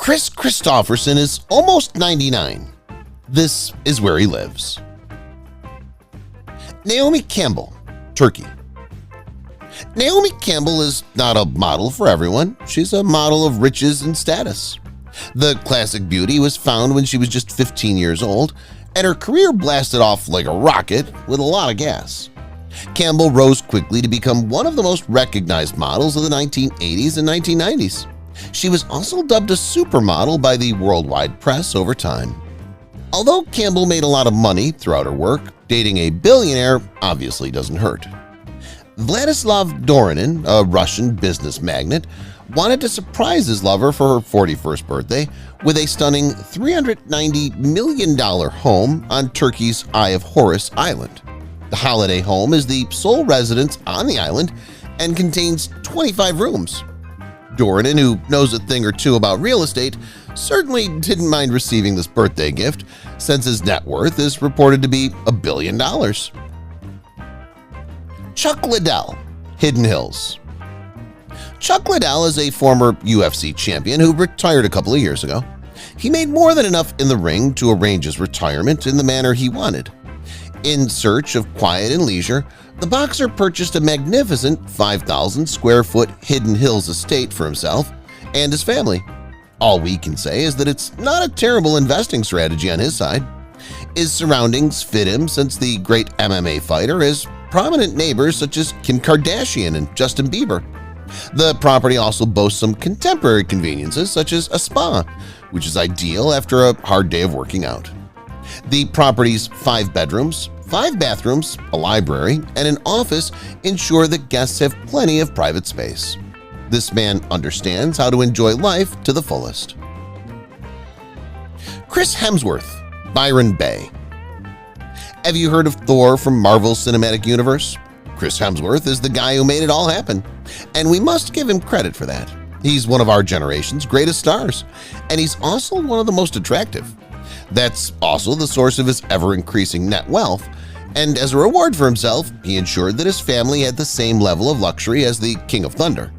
Kristofferson is almost 99. This is where he lives. Naomi Campbell, Turkey. Naomi Campbell is not a model for everyone. She's a model of riches and status. The classic beauty was found when she was just 15 years old, and her career blasted off like a rocket with a lot of gas. Campbell rose quickly to become one of the most recognized models of the 1980s and 1990s. She was also dubbed a supermodel by the worldwide press over time. Although Campbell made a lot of money throughout her work, dating a billionaire obviously doesn't hurt. Vladislav Dorinin, a Russian business magnate, wanted to surprise his lover for her 41st birthday with a stunning $390 million home on Turkey's Eye of Horus Island. The holiday home is the sole residence on the island and contains 25 rooms. Dorinin, who knows a thing or two about real estate, certainly didn't mind receiving this birthday gift since his net worth is reported to be $1 billion. Chuck Liddell, Hidden Hills. Chuck Liddell is a former UFC champion who retired a couple of years ago. He made more than enough in the ring to arrange his retirement in the manner he wanted. In search of quiet and leisure, the boxer purchased a magnificent 5,000 square foot Hidden Hills estate for himself and his family. All we can say is that it's not a terrible investing strategy on his side. His surroundings fit him since the great MMA fighter has prominent neighbors such as Kim Kardashian and Justin Bieber. The property also boasts some contemporary conveniences such as a spa, which is ideal after a hard day of working out. The property's 5 bedrooms, 5 bathrooms, a library, and an office ensure that guests have plenty of private space. This man understands how to enjoy life to the fullest. Chris Hemsworth, Byron Bay. Have you heard of Thor from Marvel's Cinematic Universe? Chris Hemsworth is the guy who made it all happen, and we must give him credit for that. He's one of our generation's greatest stars, and he's also one of the most attractive. That's also the source of his ever-increasing net wealth, and as a reward for himself, he ensured that his family had the same level of luxury as the King of Thunder.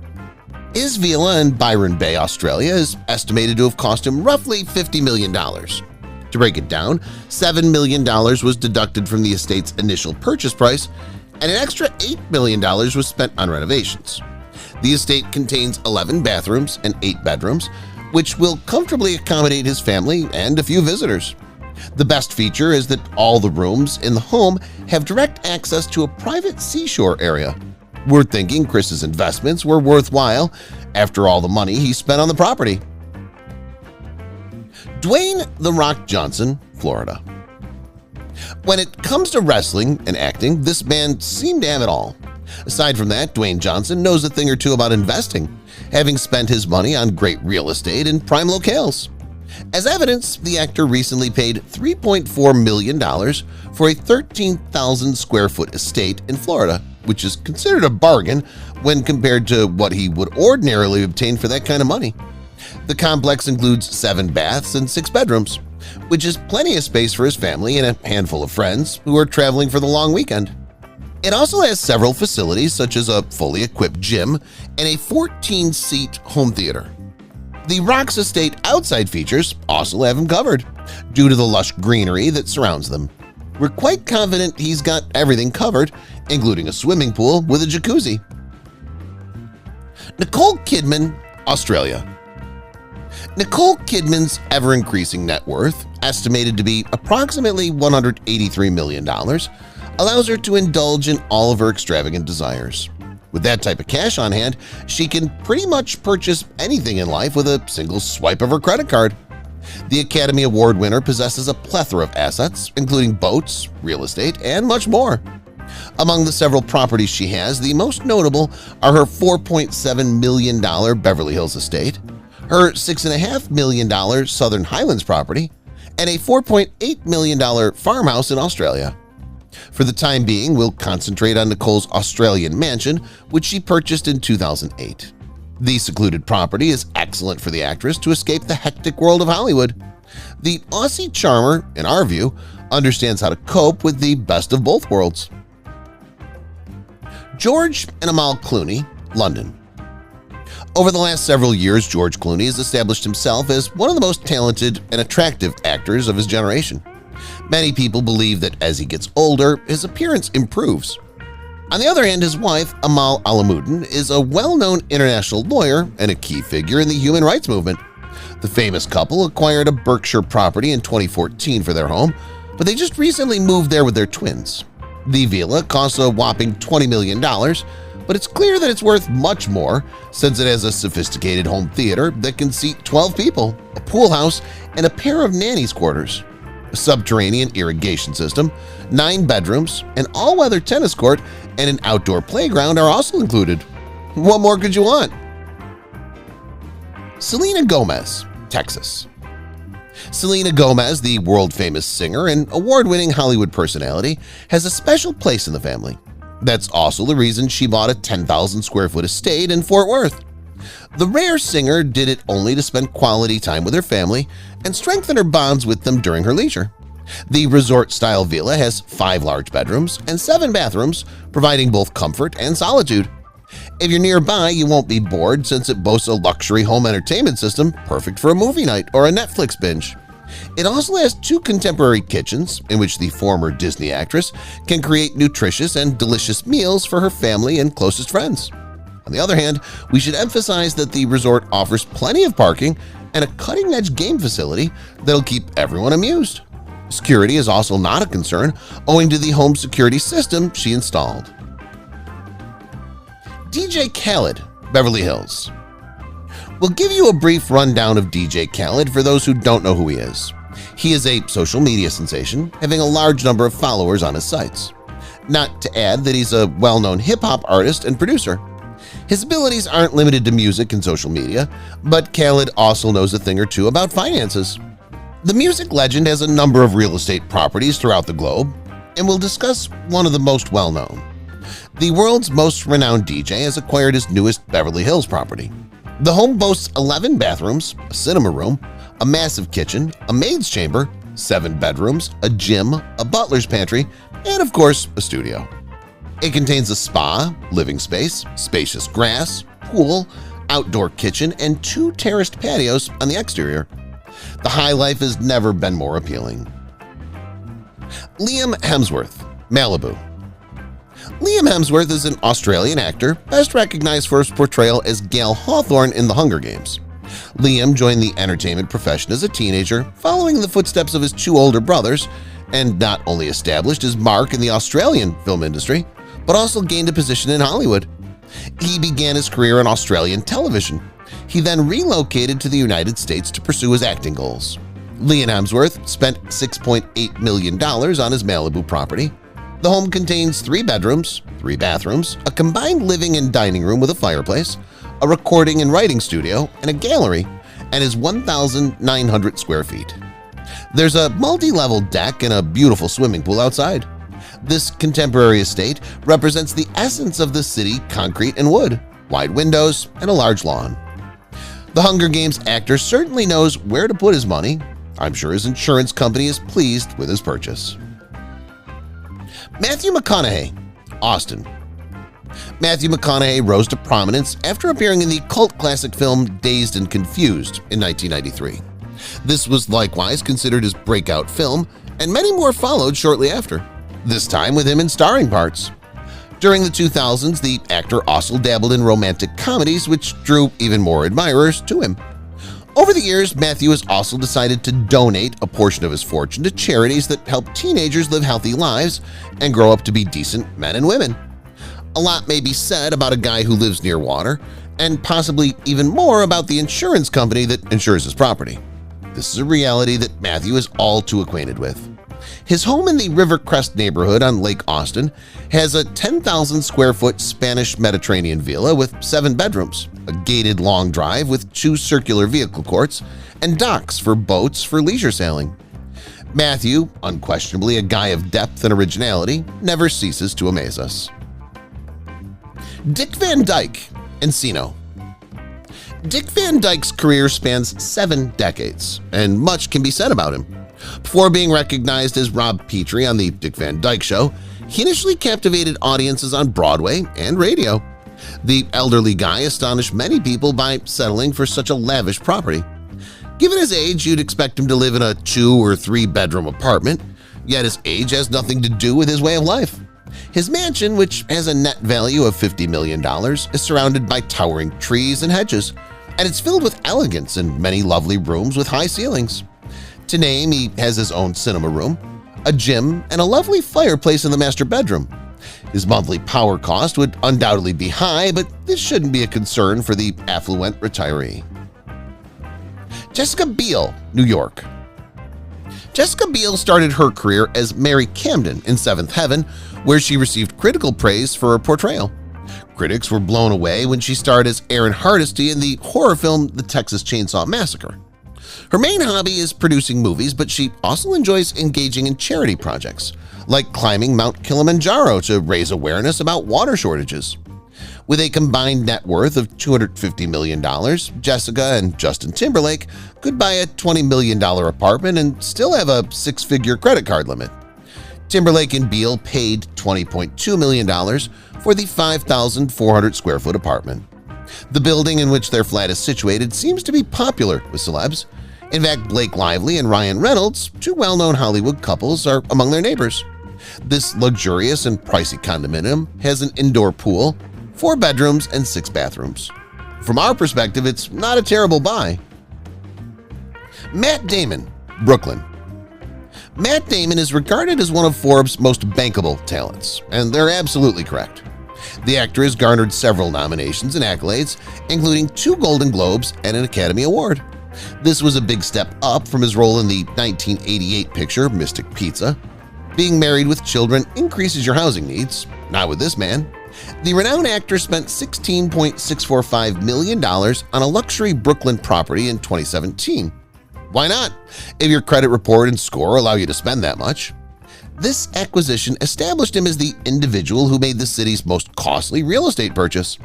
His villa in Byron Bay, Australia is estimated to have cost him roughly $50 million. To break it down, $7 million was deducted from the estate's initial purchase price, and an extra $8 million was spent on renovations. The estate contains 11 bathrooms and 8 bedrooms, which will comfortably accommodate his family and a few visitors. The best feature is that all the rooms in the home have direct access to a private seashore area. We're thinking Chris's investments were worthwhile after all the money he spent on the property. Dwayne "The Rock" Johnson, Florida. When it comes to wrestling and acting, this man seemed to have it all. Aside from that, Dwayne Johnson knows a thing or two about investing, having spent his money on great real estate in prime locales. As evidence, the actor recently paid $3.4 million for a 13,000 square foot estate in Florida, which is considered a bargain when compared to what he would ordinarily obtain for that kind of money. The complex includes 7 baths and 6 bedrooms, which is plenty of space for his family and a handful of friends who are traveling for the long weekend. It also has several facilities such as a fully equipped gym and a 14-seat home theater. The Rock's estate outside features also have him covered, due to the lush greenery that surrounds them. We're quite confident he's got everything covered, including a swimming pool with a jacuzzi. Nicole Kidman, Australia. Nicole Kidman's ever-increasing net worth, estimated to be approximately $183 million, allows her to indulge in all of her extravagant desires. With that type of cash on hand, she can pretty much purchase anything in life with a single swipe of her credit card. The Academy Award winner possesses a plethora of assets, including boats, real estate, and much more. Among the several properties she has, the most notable are her $4.7 million Beverly Hills estate, her $6.5 million Southern Highlands property, and a $4.8 million farmhouse in Australia. For the time being, we'll concentrate on Nicole's Australian mansion, which she purchased in 2008. The secluded property is excellent for the actress to escape the hectic world of Hollywood. The Aussie charmer, in our view, understands how to cope with the best of both worlds. George and Amal Clooney, London. Over the last several years, George Clooney has established himself as one of the most talented and attractive actors of his generation. Many people believe that as he gets older, his appearance improves. On the other hand, his wife, Amal is a well-known international lawyer and a key figure in the human rights movement. The famous couple acquired a Berkshire property in 2014 for their home, but they just recently moved there with their twins. The villa costs a whopping $20 million, but it's clear that it's worth much more since it has a sophisticated home theater that can seat 12 people, a pool house, and a pair of nanny's quarters. A subterranean irrigation system, 9 bedrooms, an all-weather tennis court, and an outdoor playground are also included. What more could you want? Selena Gomez, Texas. Selena Gomez, the world-famous singer and award-winning Hollywood personality, has a special place in the family. That's also the reason she bought a 10,000-square-foot estate in Fort Worth. The rare singer did it only to spend quality time with her family and strengthen her bonds with them during her leisure. The resort-style villa has 5 large bedrooms and 7 bathrooms, providing both comfort and solitude. If you're nearby, you won't be bored since it boasts a luxury home entertainment system perfect for a movie night or a Netflix binge. It also has 2 contemporary kitchens in which the former Disney actress can create nutritious and delicious meals for her family and closest friends. On the other hand, we should emphasize that the resort offers plenty of parking and a cutting-edge game facility that'll keep everyone amused. Security is also not a concern owing to the home security system she installed. DJ Khaled, Beverly Hills. We'll give you a brief rundown of DJ Khaled for those who don't know who he is. He is a social media sensation, having a large number of followers on his sites. Not to add that he's a well-known hip-hop artist and producer. His abilities aren't limited to music and social media, but Khaled also knows a thing or two about finances. The music legend has a number of real estate properties throughout the globe, and we'll discuss one of the most well-known. The world's most renowned DJ has acquired his newest Beverly Hills property. The home boasts 11 bathrooms, a cinema room, a massive kitchen, a maid's chamber, 7 bedrooms, a gym, a butler's pantry, and of course, a studio. It contains a spa, living space, spacious grass, pool, outdoor kitchen, and 2 terraced patios on the exterior. The high life has never been more appealing. Liam Hemsworth, Malibu. Liam Hemsworth is an Australian actor, best recognized for his portrayal as Gale Hawthorne in The Hunger Games. Liam joined the entertainment profession as a teenager, following in the footsteps of his 2 older brothers, and not only established his mark in the Australian film industry, but also gained a position in Hollywood. He began his career on Australian television. He then relocated to the United States to pursue his acting goals. Liam Hemsworth spent $6.8 million on his Malibu property. The home contains 3 bedrooms, 3 bathrooms, a combined living and dining room with a fireplace, a recording and writing studio, and a gallery, and is 1,900 square feet. There's a multi-level deck and a beautiful swimming pool outside. This contemporary estate represents the essence of the city: concrete and wood, wide windows, and a large lawn. The Hunger Games actor certainly knows where to put his money. I'm sure his insurance company is pleased with his purchase. Matthew McConaughey, Austin. Matthew McConaughey rose to prominence after appearing in the cult classic film Dazed and Confused in 1993. This was likewise considered his breakout film, and many more followed shortly after, this time with him in starring parts. During the 2000s, the actor also dabbled in romantic comedies, which drew even more admirers to him. Over the years, Matthew has also decided to donate a portion of his fortune to charities that help teenagers live healthy lives and grow up to be decent men and women. A lot may be said about a guy who lives near water, and possibly even more about the insurance company that insures his property. This is a reality that Matthew is all too acquainted with. His home in the Rivercrest neighborhood on Lake Austin has a 10,000-square-foot Spanish Mediterranean villa with 7 bedrooms, a gated long drive with 2 circular vehicle courts, and docks for boats for leisure sailing. Matthew, unquestionably a guy of depth and originality, never ceases to amaze us. Dick Van Dyke, Encino. Dick Van Dyke's career spans 7 decades, and much can be said about him. Before being recognized as Rob Petrie on The Dick Van Dyke Show, he initially captivated audiences on Broadway and radio. The elderly guy astonished many people by settling for such a lavish property. Given his age, you'd expect him to live in a 2- or 3-bedroom apartment, yet his age has nothing to do with his way of life. His mansion, which has a net value of $50 million, is surrounded by towering trees and hedges, and it's filled with elegance and many lovely rooms with high ceilings. To name, he has his own cinema room, a gym, and a lovely fireplace in the master bedroom. His monthly power cost would undoubtedly be high, but this shouldn't be a concern for the affluent retiree. Jessica Beal, New York. Jessica Biel started her career as Mary Camden in Seventh Heaven, where she received critical praise for her portrayal. Critics were blown away when she starred as Erin Hardesty in the horror film The Texas Chainsaw Massacre. Her main hobby is producing movies, but she also enjoys engaging in charity projects, like climbing Mount Kilimanjaro to raise awareness about water shortages. With a combined net worth of $250 million, Jessica and Justin Timberlake could buy a $20 million apartment and still have a 6-figure credit card limit. Timberlake and Beal paid $20.2 million for the 5,400 square foot apartment. The building in which their flat is situated seems to be popular with celebs. In fact, Blake Lively and Ryan Reynolds, two well-known Hollywood couples, are among their neighbors. This luxurious and pricey condominium has an indoor pool, 4 bedrooms, and 6 bathrooms. From our perspective, it's not a terrible buy. Matt Damon, Brooklyn. Matt Damon is regarded as one of Forbes' most bankable talents, and they're absolutely correct. The actor has garnered several nominations and accolades, including 2 Golden Globes and an Academy Award. This was a big step up from his role in the 1988 picture Mystic Pizza. Being married with children increases your housing needs, not with this man. The renowned actor spent $16.645 million on a luxury Brooklyn property in 2017. Why not, if your credit report and score allow you to spend that much? This acquisition established him as the individual who made the city's most costly real estate purchase.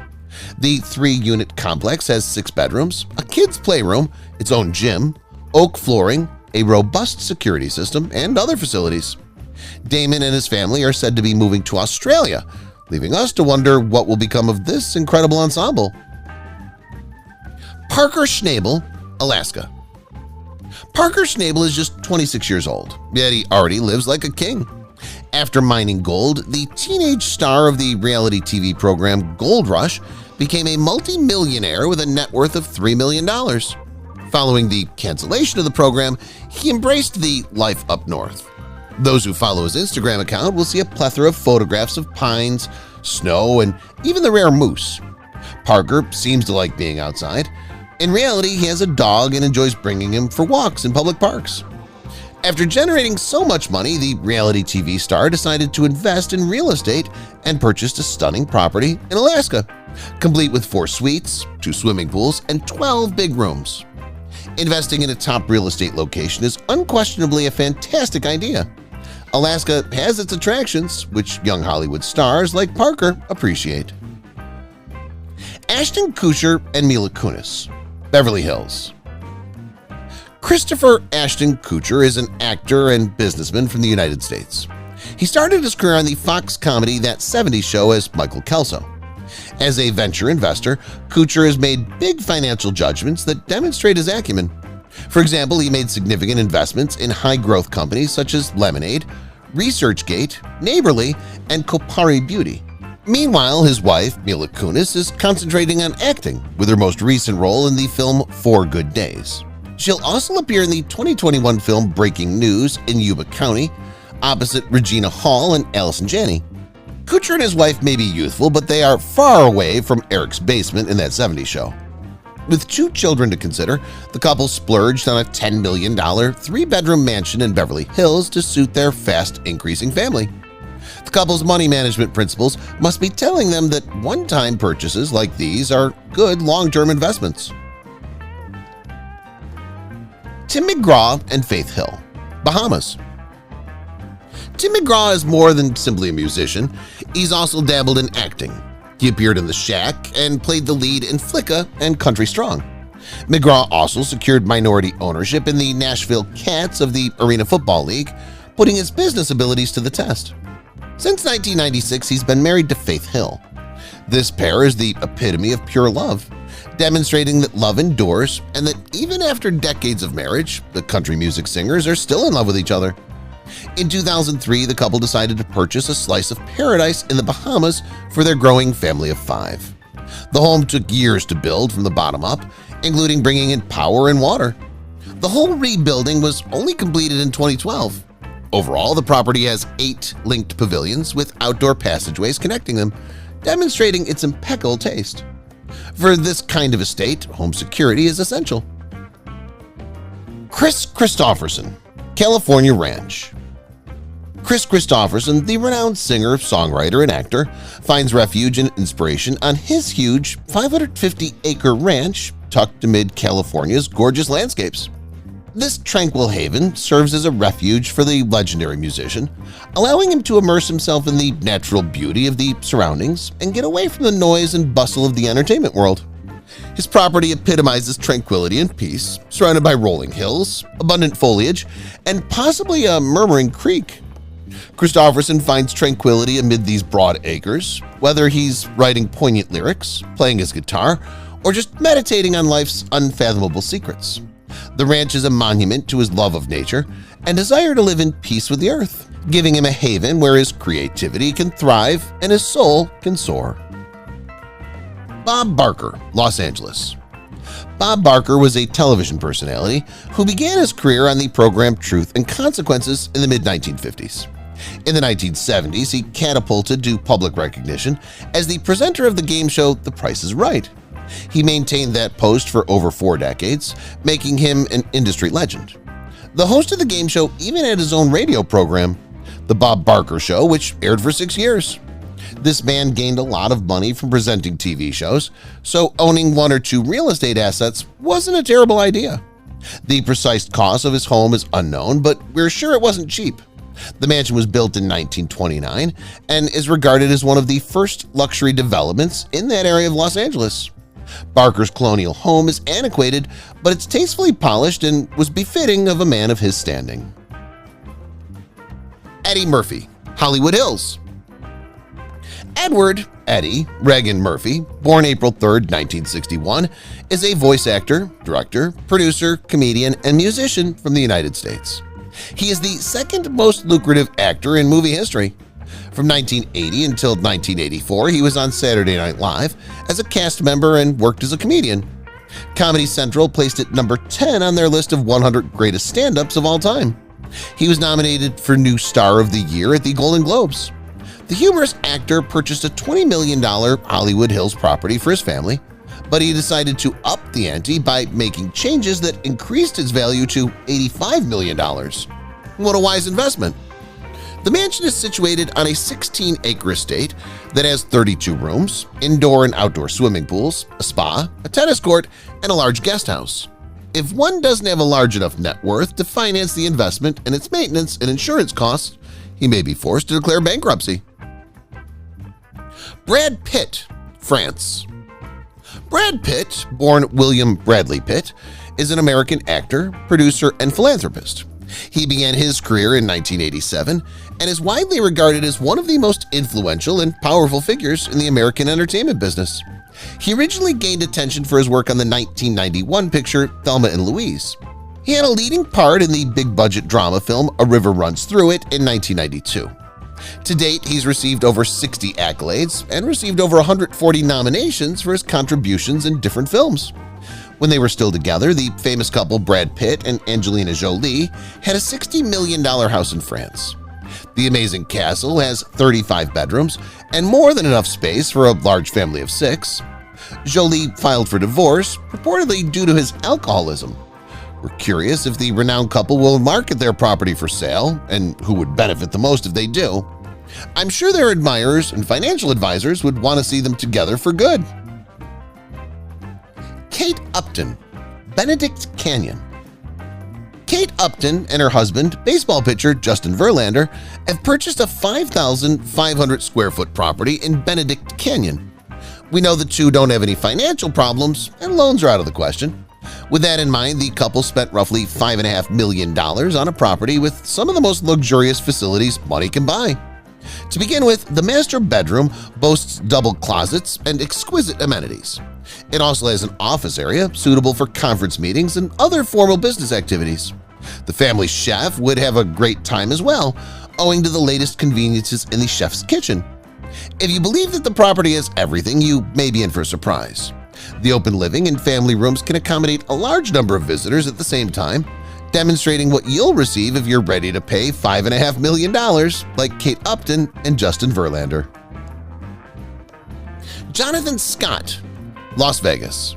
The 3-unit complex has 6 bedrooms, a kids' playroom, its own gym, oak flooring, a robust security system, and other facilities. Damon and his family are said to be moving to Australia, leaving us to wonder what will become of this incredible ensemble. Parker Schnabel, Alaska. Parker Schnabel is just 26 years old, yet he already lives like a king. After mining gold, the teenage star of the reality TV program Gold Rush became a multi-millionaire with a net worth of $3 million. Following the cancellation of the program, he embraced the life up north. Those who follow his Instagram account will see a plethora of photographs of pines, snow, and even the rare moose. Parker seems to like being outside. In reality, he has a dog and enjoys bringing him for walks in public parks. After generating so much money, the reality TV star decided to invest in real estate and purchased a stunning property in Alaska, complete with 4 suites, 2 swimming pools, and 12 big rooms. Investing in a top real estate location is unquestionably a fantastic idea. Alaska has its attractions, which young Hollywood stars like Parker appreciate. Ashton Kutcher and Mila Kunis, Beverly Hills. Christopher Ashton Kutcher is an actor and businessman from the United States. He started his career on the Fox comedy That 70s Show as Michael Kelso. As a venture investor, Kutcher has made big financial judgments that demonstrate his acumen. For example, he made significant investments in high-growth companies such as Lemonade, ResearchGate, Neighborly, and Kopari Beauty. Meanwhile, his wife, Mila Kunis, is concentrating on acting with her most recent role in the film 4 Good Days. She'll also appear in the 2021 film Breaking News in Yuba County, opposite Regina Hall and Allison Janney. Kutcher and his wife may be youthful, but they are far away from Eric's basement in That 70s Show. With 2 children to consider, the couple splurged on a $10 million 3-bedroom mansion in Beverly Hills to suit their fast-increasing family. The couple's money management principles must be telling them that one-time purchases like these are good long-term investments. Tim McGraw and Faith Hill, Bahamas. Tim McGraw is more than simply a musician. He's also dabbled in acting. He appeared in The Shack and played the lead in Flicka and Country Strong. McGraw also secured minority ownership in the Nashville Cats of the Arena Football League, putting his business abilities to the test. Since 1996, he's been married to Faith Hill. This pair is the epitome of pure love, demonstrating that love endures and that even after decades of marriage, the country music singers are still in love with each other. In 2003, the couple decided to purchase a slice of paradise in the Bahamas for their growing family of 5. The home took years to build from the bottom up, including bringing in power and water. The whole rebuilding was only completed in 2012. Overall, the property has 8 linked pavilions with outdoor passageways connecting them, demonstrating its impeccable taste. For this kind of estate, home security is essential. Kristofferson, California Ranch. Kristofferson, the renowned singer, songwriter, and actor, finds refuge and inspiration on his huge 550-acre ranch tucked amid California's gorgeous landscapes. This tranquil haven serves as a refuge for the legendary musician, allowing him to immerse himself in the natural beauty of the surroundings and get away from the noise and bustle of the entertainment world. His property epitomizes tranquility and peace, surrounded by rolling hills, abundant foliage, and possibly a murmuring creek. Kristofferson finds tranquility amid these broad acres, whether he's writing poignant lyrics, playing his guitar, or just meditating on life's unfathomable secrets. The ranch is a monument to his love of nature and desire to live in peace with the earth, giving him a haven where his creativity can thrive and his soul can soar. Bob Barker, Los Angeles. Bob Barker was a television personality who began his career on the program Truth and Consequences in the mid-1950s. In the 1970s, he catapulted to public recognition as the presenter of the game show The Price is Right. He maintained that post for over 4 decades, making him an industry legend. The host of the game show even had his own radio program, The Bob Barker Show, which aired for 6 years. This man gained a lot of money from presenting TV shows, so owning 1 or 2 real estate assets wasn't a terrible idea. The precise cost of his home is unknown, but we're sure it wasn't cheap. The mansion was built in 1929 and is regarded as one of the first luxury developments in that area of Los Angeles. Barker's colonial home is antiquated, but it's tastefully polished and was befitting of a man of his standing. Eddie Murphy, Hollywood Hills. Edward Eddie Regan Murphy, born April 3, 1961, is a voice actor, director, producer, comedian, and musician from the United States. He is the second most lucrative actor in movie history. From 1980 until 1984, he was on Saturday Night Live as a cast member and worked as a comedian. Comedy Central placed it number 10 on their list of 100 greatest stand-ups of all time. He was nominated for New Star of the Year at the Golden Globes. The humorous actor purchased a $20 million Hollywood Hills property for his family, but he decided to up the ante by making changes that increased its value to $85 million. What a wise investment! The mansion is situated on a 16-acre estate that has 32 rooms, indoor and outdoor swimming pools, a spa, a tennis court, and a large guest house. If one doesn't have a large enough net worth to finance the investment and its maintenance and insurance costs, he may be forced to declare bankruptcy. Brad Pitt, France. Brad Pitt, born William Bradley Pitt, is an American actor, producer, and philanthropist. He began his career in 1987 and is widely regarded as one of the most influential and powerful figures in the American entertainment business. He originally gained attention for his work on the 1991 picture Thelma and Louise. He had a leading part in the big-budget drama film A River Runs Through It in 1992. To date, he's received over 60 accolades and received over 140 nominations for his contributions in different films. When they were still together, the famous couple Brad Pitt and Angelina Jolie had a $60 million house in France. The amazing castle has 35 bedrooms and more than enough space for a large family of 6. Jolie filed for divorce, purportedly due to his alcoholism. We're curious if the renowned couple will market their property for sale and who would benefit the most if they do. I'm sure their admirers and financial advisors would want to see them together for good. Kate Upton, Benedict Canyon. Kate Upton and her husband, baseball pitcher Justin Verlander, have purchased a 5,500 square foot property in Benedict Canyon. We know the two don't have any financial problems and loans are out of the question. With that in mind, the couple spent roughly $5.5 million on a property with some of the most luxurious facilities money can buy. To begin with, the master bedroom boasts double closets and exquisite amenities. It also has an office area suitable for conference meetings and other formal business activities. The family chef would have a great time as well, owing to the latest conveniences in the chef's kitchen. If you believe that the property has everything, you may be in for a surprise. The open living and family rooms can accommodate a large number of visitors at the same time, demonstrating what you'll receive if you're ready to pay $5.5 million like Kate Upton and Justin Verlander. Jonathan Scott, Las Vegas.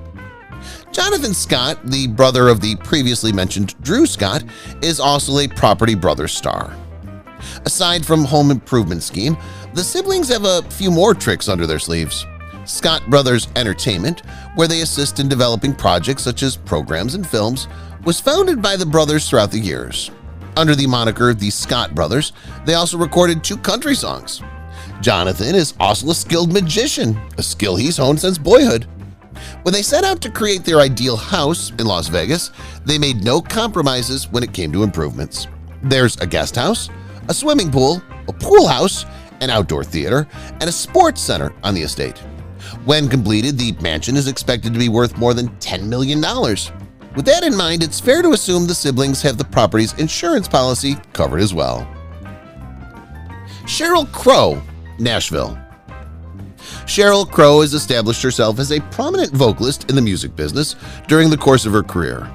Jonathan Scott, the brother of the previously mentioned Drew Scott, is also a Property Brothers star. Aside from Home Improvement Scheme, the siblings have a few more tricks under their sleeves. Scott Brothers Entertainment, where they assist in developing projects such as programs and films, was founded by the brothers throughout the years. Under the moniker The Scott Brothers, they also recorded 2 country songs. Jonathan is also a skilled magician, a skill he's honed since boyhood. When they set out to create their ideal house in Las Vegas, they made no compromises when it came to improvements. There's a guest house, a swimming pool, a pool house, an outdoor theater, and a sports center on the estate. When completed, the mansion is expected to be worth more than $10 million. With that in mind, it's fair to assume the siblings have the property's insurance policy covered as well. Cheryl Crow, Nashville. Cheryl Crow has established herself as a prominent vocalist in the music business during the course of her career.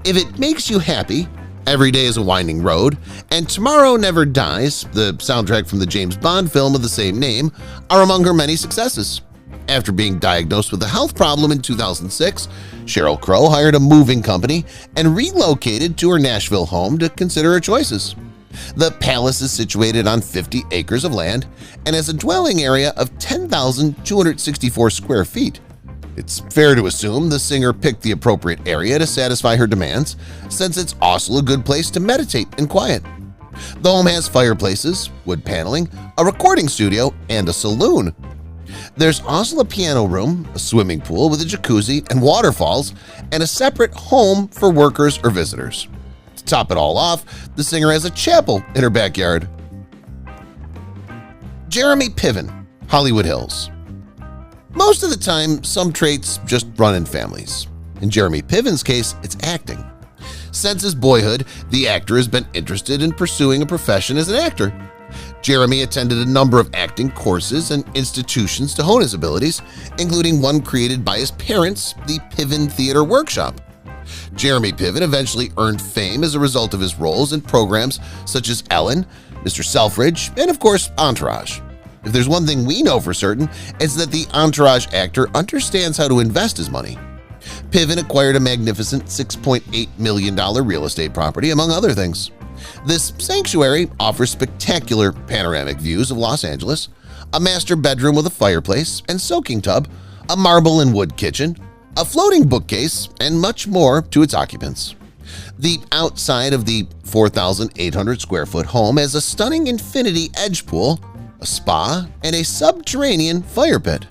If It Makes You Happy, Every Day is a Winding Road, and Tomorrow Never Dies, the soundtrack from the James Bond film of the same name, are among her many successes. After being diagnosed with a health problem in 2006, Cheryl Crow hired a moving company and relocated to her Nashville home to consider her choices. The palace is situated on 50 acres of land and has a dwelling area of 10,264 square feet. It's fair to assume the singer picked the appropriate area to satisfy her demands, since it's also a good place to meditate in quiet. The home has fireplaces, wood paneling, a recording studio, and a saloon. There's also a piano room, a swimming pool with a jacuzzi and waterfalls, and a separate home for workers or visitors. To top it all off, the singer has a chapel in her backyard. Jeremy Piven, Hollywood Hills. Most of the time, some traits just run in families. In Jeremy Piven's case, it's acting. Since his boyhood, the actor has been interested in pursuing a profession as an actor. Jeremy attended a number of acting courses and institutions to hone his abilities, including one created by his parents, the Piven Theater Workshop. Jeremy Piven eventually earned fame as a result of his roles in programs such as Ellen, Mr. Selfridge, and of course, Entourage. If there's one thing we know for certain, it's that the Entourage actor understands how to invest his money. Piven acquired a magnificent $6.8 million real estate property, among other things. This sanctuary offers spectacular panoramic views of Los Angeles, a master bedroom with a fireplace and soaking tub, a marble and wood kitchen, a floating bookcase, and much more to its occupants. The outside of the 4,800 square foot home has a stunning infinity edge pool, a spa, and a subterranean fire pit.